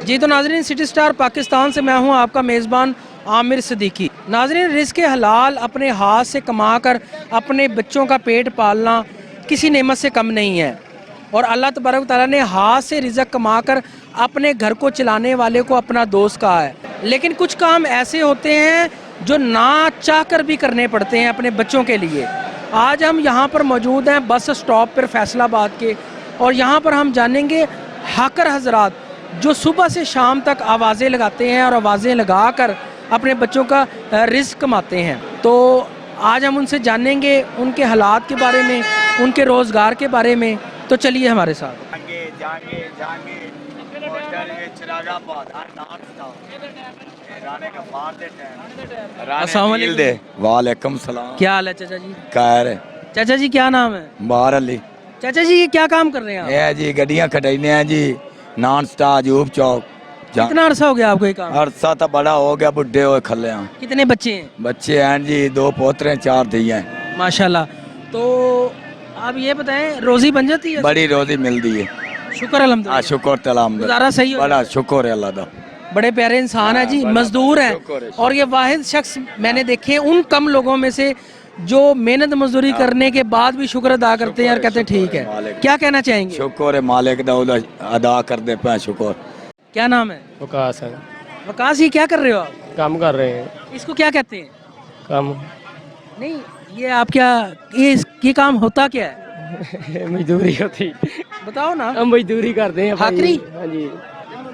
जी तो नाजरीन, city star Pakistan से मैं हूं आपका मेज़बान आमिर सिद्दीकी। नाजरीन, रिज़्क़ हलाल अपने हाथ से कमाकर अपने बच्चों का पेट पालना किसी नेमत से कम नहीं है, और अल्लाह तबारक व तआला ने हाथ से रिज़्क़ कमाकर अपने घर को चलाने वाले को अपना दोस्त कहा है। लेकिन कुछ काम ऐसे होते हैं जो ना चाह कर भी करने पड़ते हैं अपने बच्चों के लिए। आज हम यहाँ पर मौजूद हैं बस स्टॉप पर फैसलाबाद के, और यहाँ पर हम जानेंगे हाकर हजरात जो सुबह से शाम तक आवाज़ें लगाते हैं और आवाज़ें लगा कर अपने बच्चों का रिज़्क़ कमाते हैं। तो आज हम उनसे जानेंगे उनके हालात के बारे में, उनके रोज़गार के बारे में। तो चलिए हमारे साथ। वालेकुम सलाम। क्या हाल है चाचा जी? खैर है चाचा जी, क्या नाम है? बाहर अली। चाचा जी, ये क्या काम कर रहे हैं आप? ये जी गड्डियां खटाइने हैं जी, नॉन स्टार यूब चौक। कितना अरसा हो गया आपको ये काम? अरसा तो बड़ा हो गया, बुढ़े हो खले हैं। कितने बच्चे हैं? बच्चे हैं जी 2 पोतरे 4 धियां हैं। माशाल्लाह। तो आप ये बताएं, रोजी बन जाती है? बड़ी रोजी मिलती है। शुक्र अल्हम्दुलिल्लाह। शुक्र गुजारा सही हो बड़ा शुक्र है अल्लाह का। बड़े प्यारे इंसान है जी, मजदूर है, और ये वाहिद शख्स मैंने देखे उन कम लोगों में से जो मेहनत मजदूरी करने के बाद भी शुक्र अदा करते हैं और कहते हैं ठीक है। क्या कहना चाहेंगे? शुक्र है मालिक दा अदा कर दे पे शुक्र। क्या नाम है? वकास है। वकास, ये क्या कर रहे हो आप? काम कर रहे हैं। इसको क्या कहते हैं? काम नहीं, ये आप क्या, ये काम होता क्या है? मजदूरी होती। बताओ ना। हम मजदूरी करते हैं। हाकरी? हाँ जी।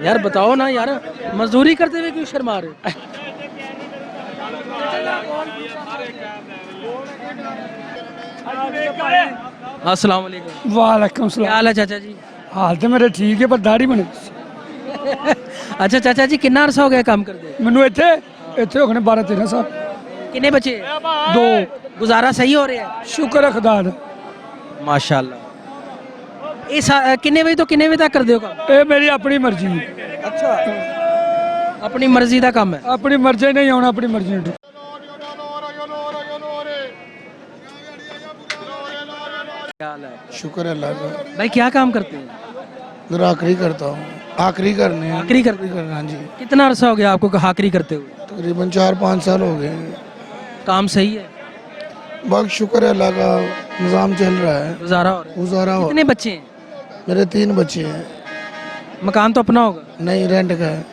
यार बताओ ना यार, मजदूरी करते हुए क्यों शर्मा रहे? अस्सलाम वालेकुम। वालेकुम क्या सलाम। हाल है चाचा जी? हाल तो मेरे ठीक है, पर दाढ़ी बने। अच्छा चाचा जी, कितना अरसा हो गया काम करते? मैनू इत्थे हो गए 12-13 साल। कितने बच्चे? 2। गुजारा सही हो रहा है? शुक्र है खुदा दा। माशाल्लाह। इस कितने बजे तो कितने बजे तक कर दो काम? ये मेरी अपनी मर्जी है। अच्छा, अपनी मर्जी का काम है? अपनी मर्जी नहीं आना, अपनी मर्जी नहीं। शुक्र है अल्लाह का। भाई क्या काम करते हैं? ग्राहकरी करता हूँ। आखिरी करने हैं। हाकरी करते हैं? हाँ जी। कितना अरसा हो गया आपको हाकरी करते हुए? तकरीबन 4-5 साल हो गए हैं। काम सही है? बहुत शुक्र है अल्लाह का, निज़ाम चल रहा है, गुजारा हो रहा है? गुजारा हो। कितने बच्चे हैं? मेरे 3 बच्चे हैं। मकान तो अपना होगा? नहीं, रेंट का है।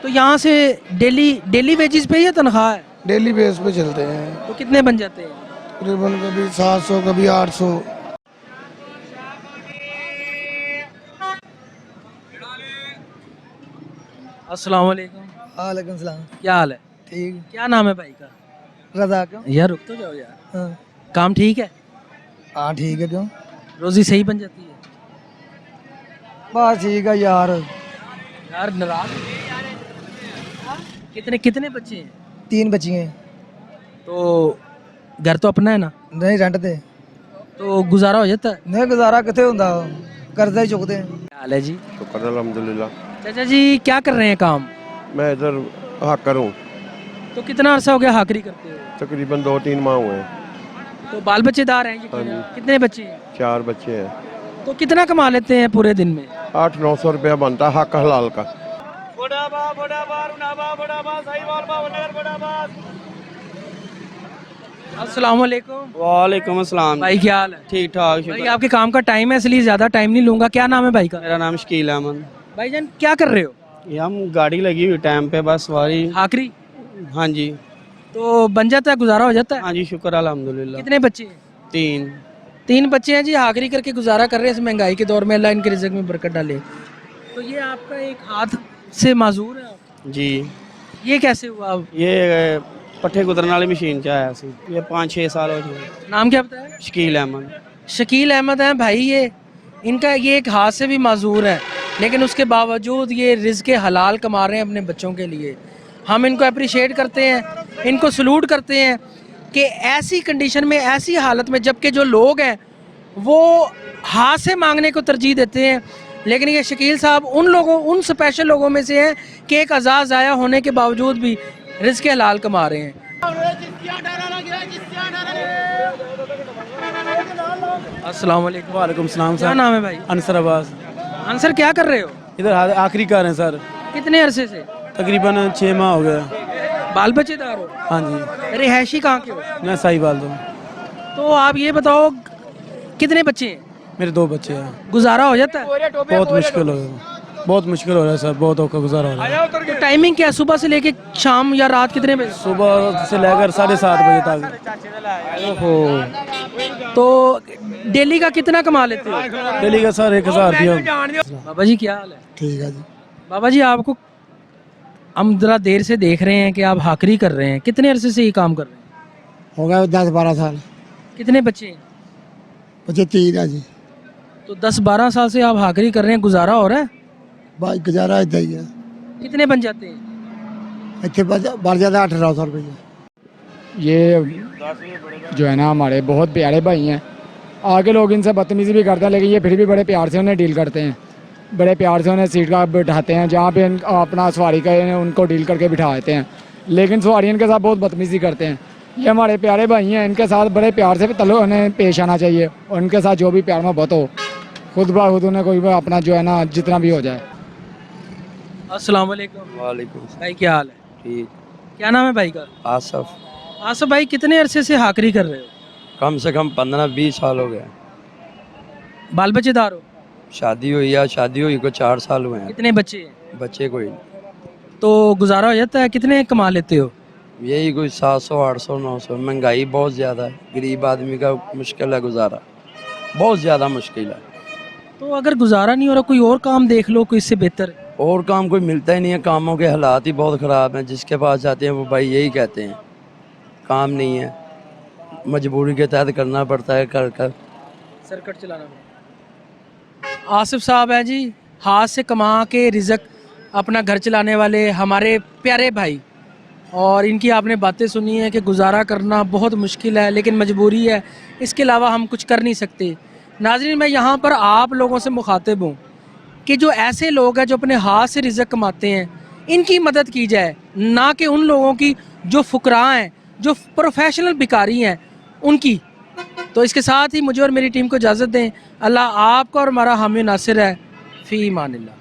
तो यहाँ से डेली वेजेस पे या तनख्वाह है? डेली बेस पे चलते हैं। तो कितने बन जाते हैं? तकरीबन कभी 700, कभी 800। अस्सलाम वालेकुम। वालेकुम सलाम। क्या हाल है? ठीक। क्या नाम है भाई का? रजा क्यों? यार रुक तो जाओ यार। हाँ। काम ठीक है? हाँ ठीक है। क्यों? रोजी सही बन जाती है? बस ठीक है यार। यार नाराज कितने कितने बच्चे हैं? 3 बच्ची हैं। तो घर तो अपना है ना? नहीं, रेंट ते। तो गुजारा हो जाता है? नहीं, गुजारा कितने होंदा, कर्जा ही चुकते हैं। क्या हाल है जी? शुक्र अल्हम्दुलिल्लाह। चाचा जी क्या कर रहे हैं काम? मैं इधर हाकर हूँ। तो कितना अरसा हो गया हाकरी करते हुए? तकरीबन 2-3 माह हुए हैं। तो बाल बच्चेदार हैं हाँ यकीनन? जी। कितने बच्चे हैं? 4 बच्चे हैं। तो कितना कमा लेते हैं पूरे दिन में? 800-900 रुपया बनता है हक हलाल का। अस्सलाम वालेकुम। वालेकुम अस्सलाम। भाई क्या हाल है? ठीक ठाक। भाई आपके काम का टाइम है इसलिए ज्यादा टाइम नहीं लूंगा। क्या नाम है भाई का? मेरा नाम शकील अहमद। भाईजान क्या कर रहे हो? ये हम गाड़ी लगी हुई टाइम पे, बस सवारी। हाकरी? हाँ जी। तो बन जाता है, गुजारा हो जाता है? हाँ जी, शुक्र अल्हम्दुलिल्लाह। कितने बच्चे हैं? 3। 3 बच्चे हैं जी, हाकरी करके गुजारा कर रहे हैं इस महंगाई के दौर में। अल्लाह इनके रिज़्क़ में बरकत डाले। तो ये आपका एक हाथ से माजूर है आप? जी। ये कैसे हुआ? ये पट्ठे कुतरने वाली मशीन से आया सी। ये 5-6 साल हो चुके। नाम क्या बताया? शकील अहमद। शकील अहमद हैं भाई। ये इनका ये एक हाथ से भी माजूर है, लेकिन उसके बावजूद ये रिज़्क़ हलाल कमा रहे हैं अपने बच्चों के लिए। हम इनको अप्रिशिएट करते हैं, इनको सलूट करते हैं कि ऐसी कंडीशन में, ऐसी हालत में, जबकि जो लोग हैं वो हाथ से मांगने को तरजीह देते हैं, लेकिन ये शकील साहब उन स्पेशल लोगों में से हैं कि एक अज़ा ज़ाया होने के बावजूद भी रिज़्क़ हलाल कमा रहे हैं। अस्सलाम वालेकुम। वालेकुम सलाम क्या सर। नाम है भाई? अनसर अब्बास। आंसर क्या कर रहे हो? इधर आखिरी कार हैं सर, कितने अरसे से? तकरीबन 6 माह हो गया। बाल बच्चेदार हो? हाँ जी, रिहायशी कहाँ के हो? मैं साहिवाल दूँ। तो आप ये बताओ कितने बच्चे हैं? मेरे 2 बच्चे हैं। गुजारा हो जाता है? बहुत मुश्किल हो बहुत मुश्किल हो रहा है सर, बहुत औखा गुजारा हो रहा है। तो टाइमिंग क्या है? सुबह से लेके शाम या रात कितने बजे? सुबह से लेकर 7:30 बजे तक। ओहो। तो डेली का कितना कमा लेते हो? डेली का सर 1000 दिया। बाबा जी क्या हाल है? ठीक है जी। बाबा जी आपको हम जरा देर से देख रहे हैं कि आप हाकरी कर रहे हैं, कितने अरसे से ये काम कर रहे हैं? हो गया 10-12 साल। कितने बच्चे हैं? बच्चे 3 है जी। तो 10-12 साल से आप हाकरी कर रहे हैं, गुजारा हो रहा है? भाई गुजारा इतना ही है। कितने बन जाते हैं? इतने बढ़ जाता है 1800 रुपये। ये जो है ना हमारे बहुत प्यारे भाई हैं। आगे लोग इनसे बदतमीज़ी भी करते हैं, लेकिन ये फिर भी बड़े प्यार से उन्हें डील करते हैं, बड़े प्यार से उन्हें सीट का बिठाते हैं, जहाँ पे अपना सवारी का उनको डील करके बिठा देते हैं। लेकिन सवारी इनके साथ बहुत बदतमीज़ी करते हैं। ये हमारे प्यारे भाई हैं, इनके साथ बड़े प्यार से उन्हें पेश आना चाहिए, और इनके साथ जो भी प्यार मोहब्बत हो, खुद ब खुद उन्हें कोई भी अपना जो है ना जितना भी हो जाए। अस्सलाम वालेकुम। वालेकुम भाई क्या हाल है? ठीक। क्या नाम है भाई का? आसफ। आसफ भाई कितने अरसे से हाकरी कर रहे हो? कम से कम 15-20 साल हो गए। बाल बच्चेदार हो? शादी हुई को 4 साल हुए हैं। कितने बच्चे हैं? बच्चे कोई तो गुजारा हो जाता है? कितने कमा लेते हो? यही कोई 700, 800, 900। महंगाई बहुत ज़्यादा है, गरीब आदमी का मुश्किल है गुजारा, बहुत ज़्यादा मुश्किल है। तो अगर गुजारा नहीं हो रहा, कोई और काम देख लो, कोई इससे बेहतर। और काम कोई मिलता ही नहीं है, कामों के हालात ही बहुत ख़राब हैं। जिसके पास जाते हैं वो भाई यही कहते हैं काम नहीं है, मजबूरी के तहत करना पड़ता है, कर सरकट चलाना पड़ता। आसिफ साहब है जी, हाथ से कमा के रिज़्क अपना घर चलाने वाले हमारे प्यारे भाई, और इनकी आपने बातें सुनी है कि गुजारा करना बहुत मुश्किल है, लेकिन मजबूरी है, इसके अलावा हम कुछ कर नहीं सकते। नाज़रीन, मैं यहाँ पर आप लोगों से मुखातिब हूँ कि जो ऐसे लोग हैं जो अपने हाथ से रिज़्क कमाते हैं, इनकी मदद की जाए, ना कि उन लोगों की जो फुकरा हैं, जो प्रोफेशनल भिखारी हैं, उनकी। तो इसके साथ ही मुझे और मेरी टीम को इजाज़त दें। अल्लाह आपका और हमारा हामी नासिर है। फ़ी ईमानिल्लाह।